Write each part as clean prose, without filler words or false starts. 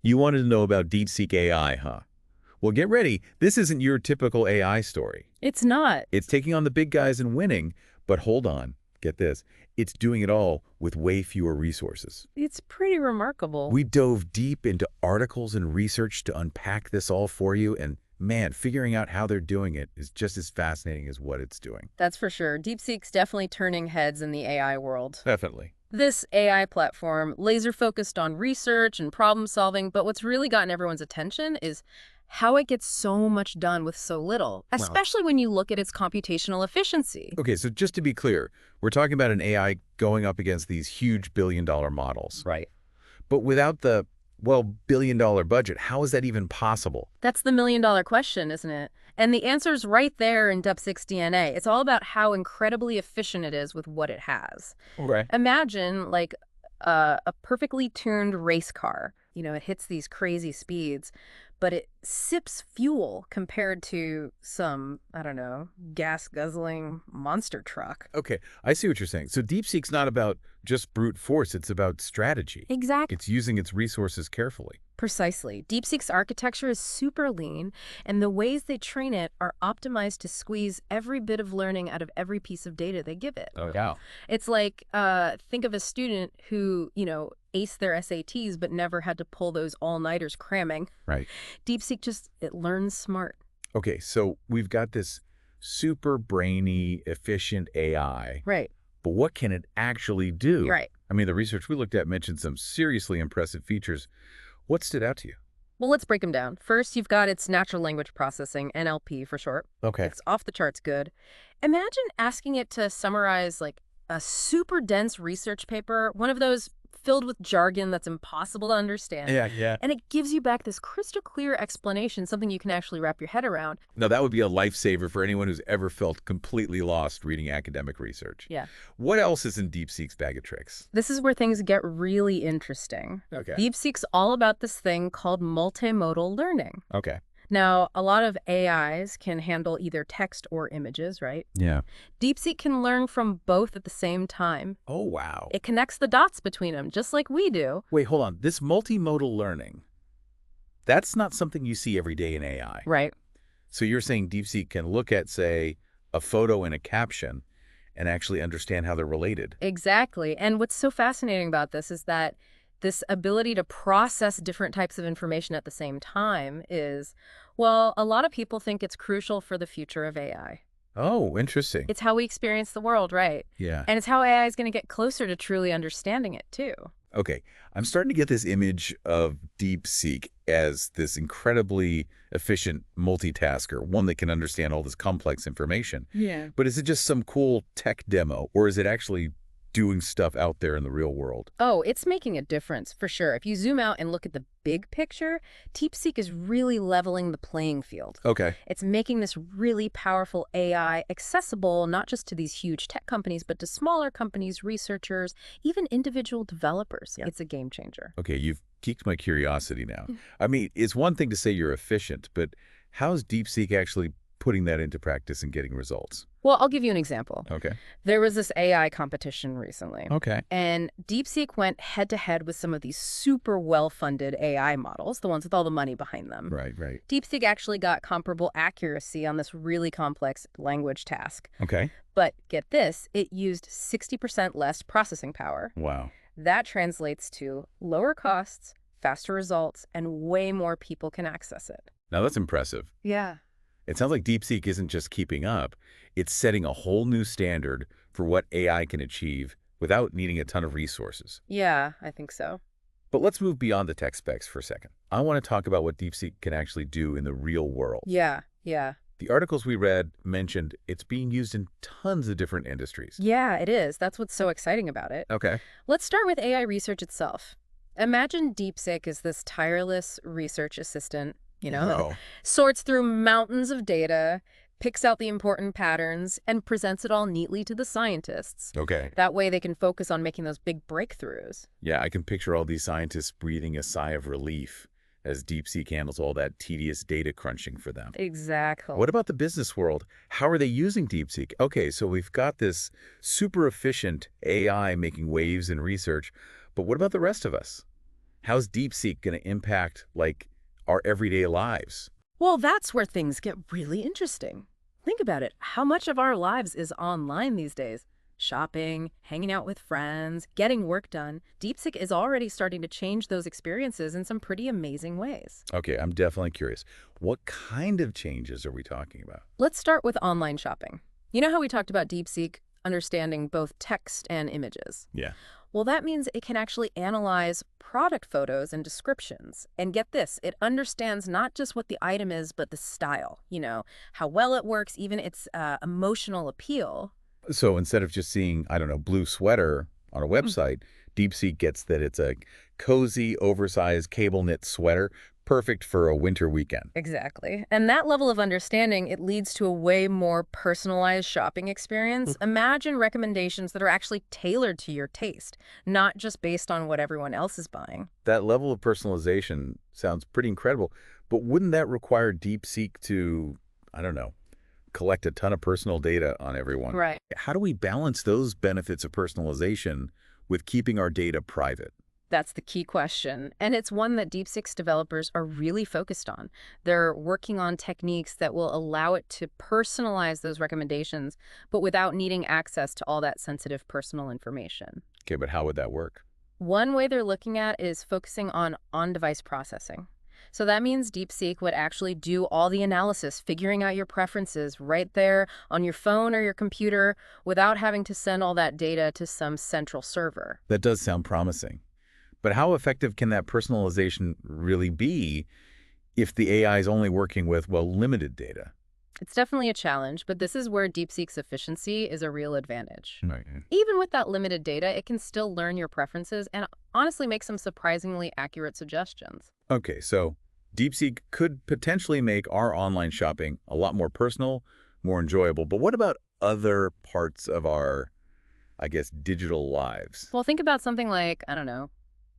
You wanted to know about DeepSeek AI, huh? Well, get ready. This isn't your typical AI story. It's not. It's taking on the big guys and winning, but hold on. Get this. It's doing it all with way fewer resources. It's pretty remarkable. We dove deep into articles and research to unpack this all for you, and man, figuring out how they're doing it is just as fascinating as what it's doing. That's for sure. DeepSeek's definitely turning heads in the AI world. Definitely. This AI platform, laser focused on research and problem solving, but what's really gotten everyone's attention is how it gets so much done with so little, especially when you look at its computational efficiency. Okay, so just to be clear, we're talking about an AI going up against these huge billion-dollar models. Right. But without the, well, billion-dollar budget, how is that even possible? That's the million-dollar question, isn't it? And the answer's right there in DeepSeek's DNA. It's all about how incredibly efficient it is with what it has. Okay. Imagine, like, a perfectly tuned race car. You know, it hits these crazy speeds, but it sips fuel compared to some, I don't know, gas-guzzling monster truck. Okay, I see what you're saying. So DeepSeek's not about just brute force, it's about strategy. Exactly. It's using its resources carefully. Precisely. DeepSeek's architecture is super lean, and the ways they train it are optimized to squeeze every bit of learning out of every piece of data they give it. Oh, yeah. It's like, think of a student who, aced their SATs but never had to pull those all-nighters cramming. Right. DeepSeek it learns smart. Okay, so we've got this super brainy, efficient AI. Right. But what can it actually do? Right. I mean, the research we looked at mentioned some seriously impressive features. What stood out to you? Well, let's break them down. First, you've got its natural language processing, NLP for short. Okay. It's off the charts good. Imagine asking it to summarize, like, a super dense research paper, one of those filled with jargon that's impossible to understand. Yeah. And it gives you back this crystal clear explanation, something you can actually wrap your head around. Now, that would be a lifesaver for anyone who's ever felt completely lost reading academic research. Yeah. What else is in DeepSeek's bag of tricks? This is where things get really interesting. Okay. DeepSeek's all about this thing called multimodal learning. Okay. Now, a lot of AIs can handle either text or images, right? Yeah. DeepSeek can learn from both at the same time. Oh, wow. It connects the dots between them, just like we do. Wait, hold on. This multimodal learning, that's not something you see every day in AI. Right. So you're saying DeepSeek can look at, say, a photo and a caption and actually understand how they're related. Exactly. And what's so fascinating about this is that this ability to process different types of information at the same time is, well, a lot of people think it's crucial for the future of AI. Oh, interesting. It's how we experience the world, right? Yeah. And it's how AI is going to get closer to truly understanding it, too. Okay, I'm starting to get this image of DeepSeek as this incredibly efficient multitasker, one that can understand all this complex information. Yeah. But is it just some cool tech demo, or is it actually doing stuff out there in the real world? Oh, it's making a difference, for sure. If you zoom out and look at the big picture, DeepSeek is really leveling the playing field. Okay. It's making this really powerful AI accessible not just to these huge tech companies, but to smaller companies, researchers, even individual developers. Yeah. It's a game changer. Okay, you've piqued my curiosity now. I mean, it's one thing to say you're efficient, but how's DeepSeek actually putting that into practice and getting results? Well, I'll give you an example. Okay. There was this AI competition recently. Okay. And DeepSeek went head-to-head with some of these super well-funded AI models, the ones with all the money behind them. Right. DeepSeek actually got comparable accuracy on this really complex language task. Okay. But get this, it used 60% less processing power. Wow. That translates to lower costs, faster results, and way more people can access it. Now that's impressive. Yeah. It sounds like DeepSeek isn't just keeping up, it's setting a whole new standard for what AI can achieve without needing a ton of resources. Yeah, I think so. But let's move beyond the tech specs for a second. I want to talk about what DeepSeek can actually do in the real world. Yeah. The articles we read mentioned it's being used in tons of different industries. Yeah, it is. That's what's so exciting about it. Okay. Let's start with AI research itself. Imagine DeepSeek as this tireless research assistant, that sorts through mountains of data, picks out the important patterns, and presents it all neatly to the scientists. Okay. That way they can focus on making those big breakthroughs. Yeah, I can picture all these scientists breathing a sigh of relief as DeepSeek handles all that tedious data crunching for them. Exactly. What about the business world? How are they using DeepSeek? Okay, so we've got this super efficient AI making waves in research, but what about the rest of us? How's DeepSeek going to impact, like, our everyday lives? Well, that's where things get really interesting. Think about it. How much of our lives is online these days? Shopping, hanging out with friends, getting work done. DeepSeek is already starting to change those experiences in some pretty amazing ways. Okay, I'm definitely curious. What kind of changes are we talking about? Let's start with online shopping. You know how we talked about DeepSeek understanding both text and images? Yeah. Well, that means it can actually analyze product photos and descriptions. And get this, it understands not just what the item is, but the style, how well it works, even its emotional appeal. So instead of just seeing, I don't know, blue sweater on a website, DeepSeek gets that it's a cozy, oversized cable knit sweater, perfect for a winter weekend. Exactly. And that level of understanding, it leads to a way more personalized shopping experience. Imagine recommendations that are actually tailored to your taste, not just based on what everyone else is buying. That level of personalization sounds pretty incredible, but wouldn't that require DeepSeek to, I don't know, collect a ton of personal data on everyone? Right. How do we balance those benefits of personalization with keeping our data private? That's the key question. And it's one that DeepSeek's developers are really focused on. They're working on techniques that will allow it to personalize those recommendations, but without needing access to all that sensitive personal information. Okay, but how would that work? One way they're looking at is focusing on on-device processing. So that means DeepSeek would actually do all the analysis, figuring out your preferences right there on your phone or your computer without having to send all that data to some central server. That does sound promising. But how effective can that personalization really be if the AI is only working with, well, limited data? It's definitely a challenge, but this is where DeepSeek's efficiency is a real advantage. Right. Even with that limited data, it can still learn your preferences and honestly make some surprisingly accurate suggestions. Okay, so DeepSeek could potentially make our online shopping a lot more personal, more enjoyable. But what about other parts of our, I guess, digital lives? Well, think about something like, I don't know,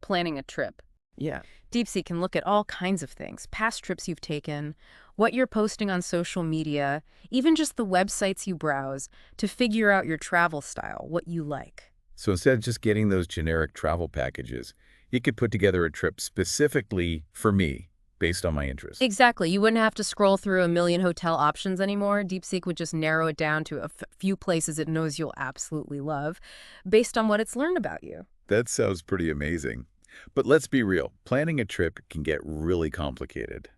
planning a trip. Yeah. DeepSeek can look at all kinds of things, past trips you've taken, what you're posting on social media, even just the websites you browse, to figure out your travel style, what you like. So instead of just getting those generic travel packages, it could put together a trip specifically for me, based on my interests. Exactly. You wouldn't have to scroll through a million hotel options anymore. DeepSeek would just narrow it down to a few places it knows you'll absolutely love, based on what it's learned about you. That sounds pretty amazing. But let's be real. Planning a trip can get really complicated.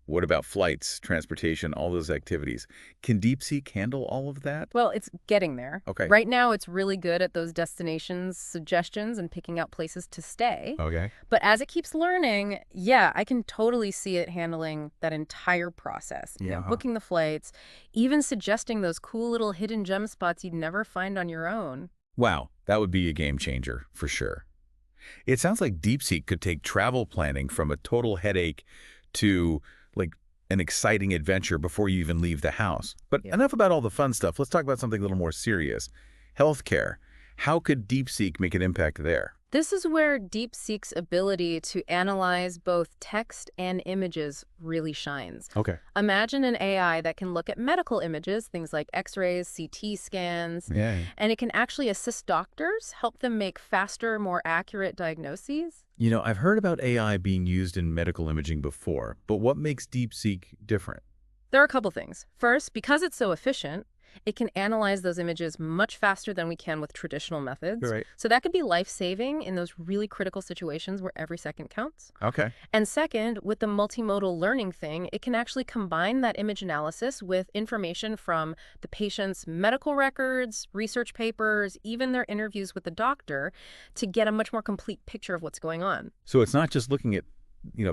What about flights, transportation, all those activities? Can DeepSeek handle all of that? Well, it's getting there. Okay. Right now, it's really good at those destinations, suggestions, and picking out places to stay. Okay. But as it keeps learning, yeah, I can totally see it handling that entire process. Yeah. Booking the flights, even suggesting those cool little hidden gem spots you'd never find on your own. Wow, that would be a game changer for sure. It sounds like DeepSeek could take travel planning from a total headache to like an exciting adventure before you even leave the house. But enough about all the fun stuff. Let's talk about something a little more serious. Healthcare. How could DeepSeek make an impact there? This is where DeepSeek's ability to analyze both text and images really shines. Okay. Imagine an AI that can look at medical images, things like X-rays, CT scans, Yeah. and it can actually assist doctors, help them make faster, more accurate diagnoses. You know, I've heard about AI being used in medical imaging before, but what makes DeepSeek different? There are a couple things. First, because it's so efficient, it can analyze those images much faster than we can with traditional methods. Right. So that could be life-saving in those really critical situations where every second counts. Okay. And second, with the multimodal learning thing, it can actually combine that image analysis with information from the patient's medical records, research papers, even their interviews with the doctor to get a much more complete picture of what's going on. So it's not just looking at,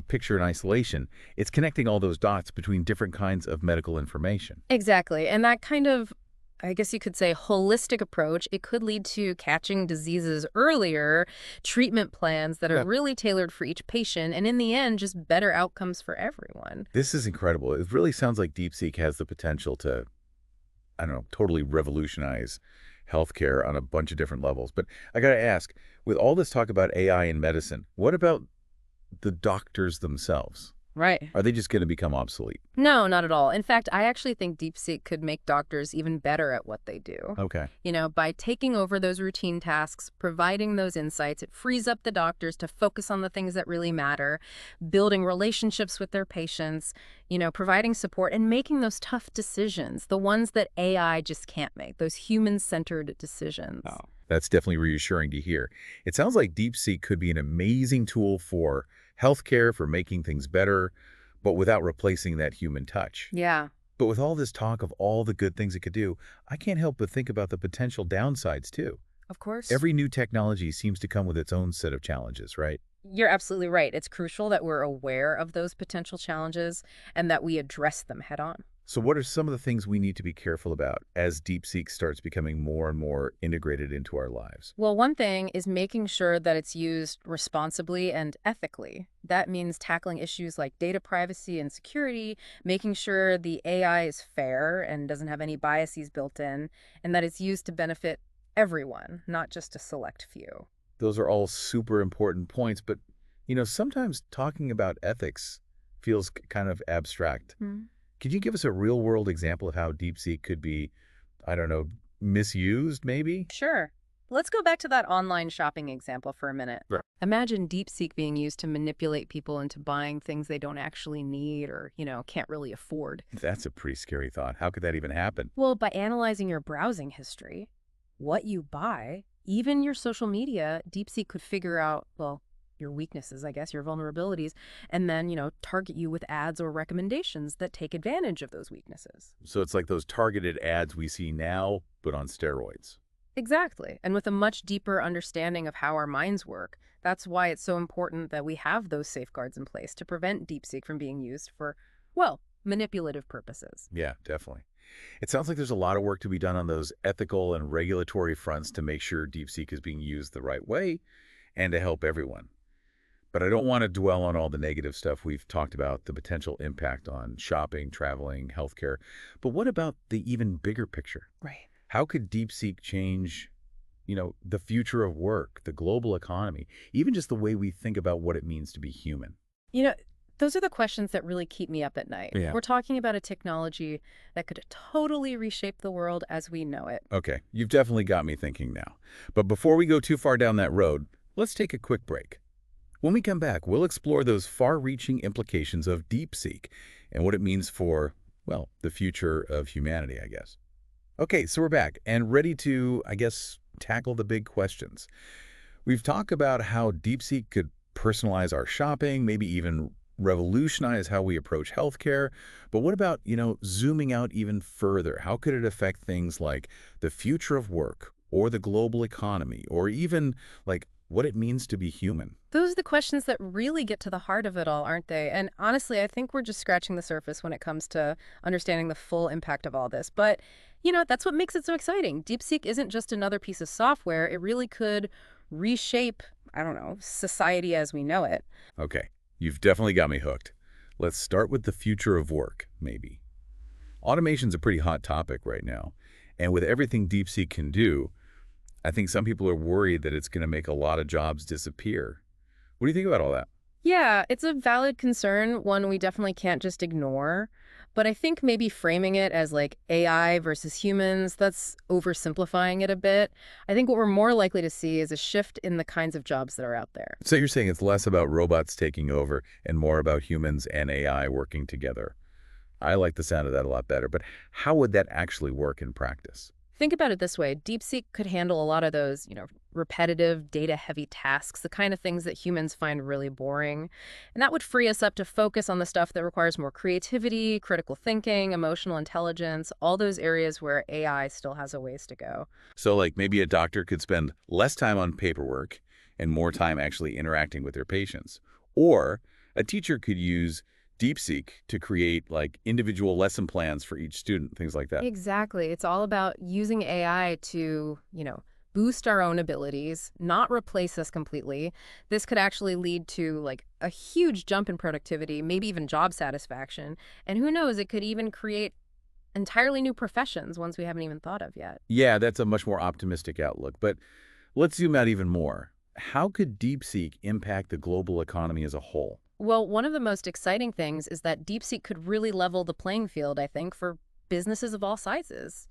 picture in isolation. It's connecting all those dots between different kinds of medical information. Exactly. And that kind of, I guess you could say, holistic approach, it could lead to catching diseases earlier, treatment plans that are really tailored for each patient, and in the end, just better outcomes for everyone. This is incredible. It really sounds like DeepSeek has the potential to, I don't know, totally revolutionize healthcare on a bunch of different levels. But I got to ask, with all this talk about AI in medicine, what about the doctors themselves? Right. Are they just going to become obsolete? No, not at all. In fact, I actually think DeepSeek could make doctors even better at what they do. Okay. By taking over those routine tasks, providing those insights, it frees up the doctors to focus on the things that really matter, building relationships with their patients, providing support and making those tough decisions, the ones that AI just can't make, those human-centered decisions. Oh, that's definitely reassuring to hear. It sounds like DeepSeek could be an amazing tool for healthcare, for making things better, but without replacing that human touch. Yeah, But with all this talk of all the good things it could do, I can't help but think about the potential downsides too. of course. Every new technology seems to come with its own set of challenges, right? You're absolutely right. It's crucial that we're aware of those potential challenges and that we address them head on. So what are some of the things we need to be careful about as DeepSeek starts becoming more and more integrated into our lives? Well, one thing is making sure that it's used responsibly and ethically. That means tackling issues like data privacy and security, making sure the AI is fair and doesn't have any biases built in, and that it's used to benefit everyone, not just a select few. Those are all super important points, but sometimes talking about ethics feels kind of abstract. Could you give us a real-world example of how DeepSeek could be, I don't know, misused maybe? Sure. Let's go back to that online shopping example for a minute. Right. Imagine DeepSeek being used to manipulate people into buying things they don't actually need or, can't really afford. That's a pretty scary thought. How could that even happen? Well, by analyzing your browsing history, what you buy, even your social media, DeepSeek could figure out, well, your weaknesses, I guess, your vulnerabilities, and then, target you with ads or recommendations that take advantage of those weaknesses. So it's like those targeted ads we see now, but on steroids. Exactly. And with a much deeper understanding of how our minds work, that's why it's so important that we have those safeguards in place to prevent DeepSeek from being used for, well, manipulative purposes. Yeah, definitely. It sounds like there's a lot of work to be done on those ethical and regulatory fronts to make sure DeepSeek is being used the right way and to help everyone. But I don't want to dwell on all the negative stuff we've talked about, the potential impact on shopping, traveling, healthcare. But what about the even bigger picture? Right. How could DeepSeek change, the future of work, the global economy, even just the way we think about what it means to be human? You know, those are the questions that really keep me up at night. Yeah. We're talking about a technology that could totally reshape the world as we know it. Okay, you've definitely got me thinking now. But before we go too far down that road, let's take a quick break. When we come back, we'll explore those far-reaching implications of DeepSeek and what it means for, well, the future of humanity, I guess. Okay, so we're back and ready to, I guess, tackle the big questions. We've talked about how DeepSeek could personalize our shopping, maybe even revolutionize how we approach healthcare. But what about, zooming out even further? How could it affect things like the future of work or the global economy or even like what it means to be human? Those are the questions that really get to the heart of it all, aren't they? And honestly, I think we're just scratching the surface when it comes to understanding the full impact of all this. But, that's what makes it so exciting. DeepSeek isn't just another piece of software. It really could reshape, I don't know, society as we know it. Okay, you've definitely got me hooked. Let's start with the future of work, maybe. Automation's a pretty hot topic right now. And with everything DeepSeek can do, I think some people are worried that it's going to make a lot of jobs disappear. What do you think about all that? Yeah, it's a valid concern, one we definitely can't just ignore. But I think maybe framing it as like AI versus humans, that's oversimplifying it a bit. I think what we're more likely to see is a shift in the kinds of jobs that are out there. So you're saying it's less about robots taking over and more about humans and AI working together. I like the sound of that a lot better, but how would that actually work in practice? Think about it this way. DeepSeek could handle a lot of those, repetitive, data-heavy tasks, the kind of things that humans find really boring. And that would free us up to focus on the stuff that requires more creativity, critical thinking, emotional intelligence, all those areas where AI still has a ways to go. So like maybe a doctor could spend less time on paperwork and more time actually interacting with their patients. Or a teacher could use DeepSeek to create like individual lesson plans for each student, things like that. Exactly. It's all about using AI to, boost our own abilities, not replace us completely. This could actually lead to like a huge jump in productivity, maybe even job satisfaction. And who knows, it could even create entirely new professions, ones we haven't even thought of yet. Yeah, that's a much more optimistic outlook. But let's zoom out even more. How could DeepSeek impact the global economy as a whole? Well, one of the most exciting things is that DeepSeek could really level the playing field, I think, for businesses of all sizes.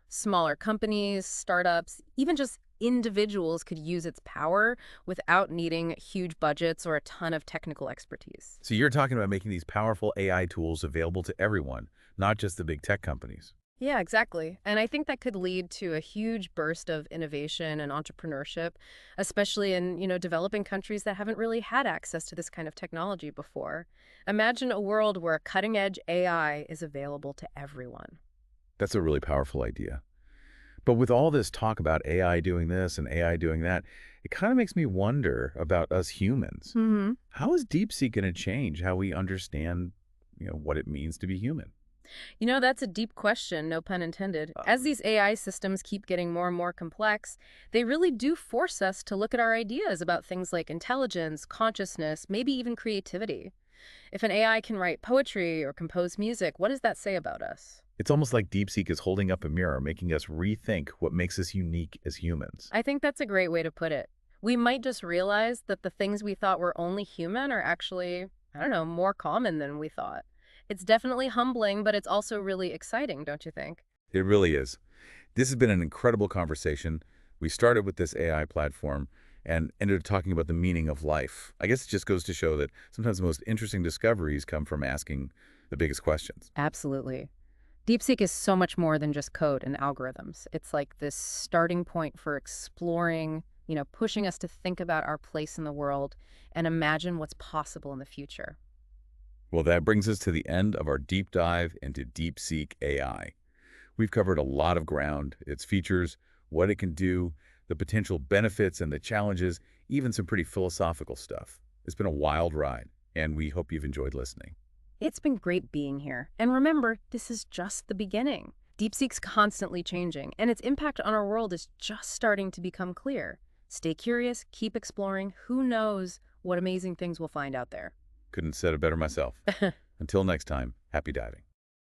Smaller companies, startups, even just individuals could use its power without needing huge budgets or a ton of technical expertise. So you're talking about making these powerful AI tools available to everyone, not just the big tech companies. Yeah, exactly. And I think that could lead to a huge burst of innovation and entrepreneurship, especially in, developing countries that haven't really had access to this kind of technology before. Imagine a world where cutting-edge AI is available to everyone. That's a really powerful idea. But with all this talk about AI doing this and AI doing that, it kind of makes me wonder about us humans. Hmm. How is DeepSeek going to change how we understand, what it means to be human? That's a deep question, no pun intended. Uh, As these AI systems keep getting more and more complex, they really do force us to look at our ideas about things like intelligence, consciousness, maybe even creativity. If an AI can write poetry or compose music, what does that say about us? It's almost like DeepSeek is holding up a mirror, making us rethink what makes us unique as humans. I think that's a great way to put it. We might just realize that the things we thought were only human are actually, I don't know, more common than we thought. It's definitely humbling, but it's also really exciting, don't you think? It really is. This has been an incredible conversation. We started with this AI platform and ended up talking about the meaning of life. I guess it just goes to show that sometimes the most interesting discoveries come from asking the biggest questions. Absolutely. DeepSeek is so much more than just code and algorithms. It's like this starting point for exploring, pushing us to think about our place in the world and imagine what's possible in the future. Well, that brings us to the end of our deep dive into DeepSeek AI. We've covered a lot of ground, its features, what it can do, the potential benefits and the challenges, even some pretty philosophical stuff. It's been a wild ride, and we hope you've enjoyed listening. It's been great being here. And remember, this is just the beginning. DeepSeek's constantly changing, and its impact on our world is just starting to become clear. Stay curious, keep exploring. Who knows what amazing things we'll find out there? Couldn't have said it better myself. Until next time, happy diving.